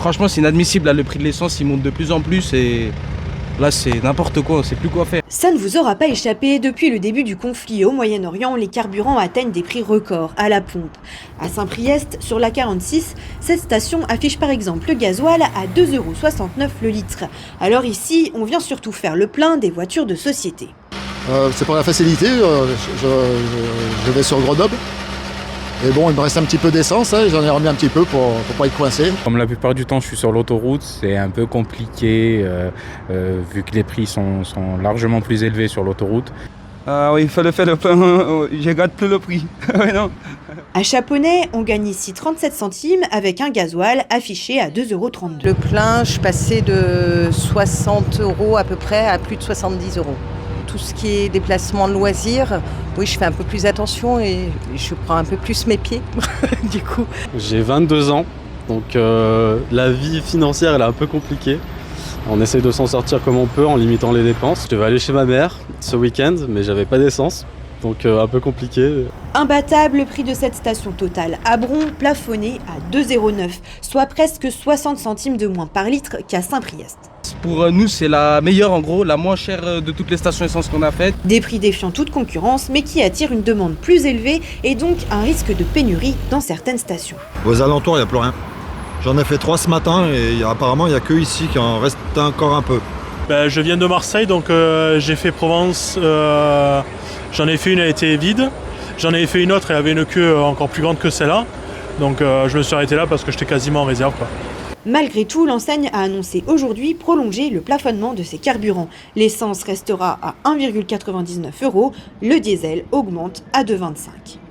Franchement, c'est inadmissible. Là, le prix de l'essence, il monte de plus en plus et là, c'est n'importe quoi. On sait plus quoi faire. Ça ne vous aura pas échappé, depuis le début du conflit au Moyen-Orient, les carburants atteignent des prix records à la pompe. À Saint-Priest, sur la 46, cette station affiche par exemple le gasoil à 2,69 € le litre. Alors ici, on vient surtout faire le plein des voitures de société. C'est pour la facilité, je vais sur Grenoble. Et bon, il me reste un petit peu d'essence, hein, j'en ai remis un petit peu pour pas être coincé. Comme la plupart du temps je suis sur l'autoroute, c'est un peu compliqué vu que les prix sont largement plus élevés sur l'autoroute. Oui, il fallait faire le plein. Je regarde plus le prix. Ouais, non. À Chaponnet, on gagne ici 37 centimes avec un gasoil affiché à 2,32 €. Le plein, je passais de 60 € à peu près à plus de 70 €. Tout ce qui est déplacement de loisirs, oui, je fais un peu plus attention et je prends un peu plus mes pieds, du coup. J'ai 22 ans, donc la vie financière elle est un peu compliquée. On essaie de s'en sortir comme on peut en limitant les dépenses. Je devais aller chez ma mère ce week-end, mais j'avais pas d'essence, donc un peu compliqué. Imbattable, le prix de cette station Total à Bron plafonné à 2,09 €, soit presque 60 centimes de moins par litre qu'à Saint-Priest. Pour nous, c'est la meilleure, en gros, la moins chère de toutes les stations essence qu'on a faites. Des prix défiant toute concurrence, mais qui attirent une demande plus élevée et donc un risque de pénurie dans certaines stations. Aux alentours, il n'y a plus rien. J'en ai fait 3 ce matin et apparemment, il n'y a que ici qui en reste encore un peu. Je viens de Marseille, donc j'ai fait Provence. J'en ai fait une, elle était vide. J'en ai fait une autre, elle avait une queue encore plus grande que celle-là. Donc je me suis arrêté là parce que j'étais quasiment en réserve, quoi. Malgré tout, l'enseigne a annoncé aujourd'hui prolonger le plafonnement de ses carburants. L'essence restera à 1,99 €, le diesel augmente à 2,25 €.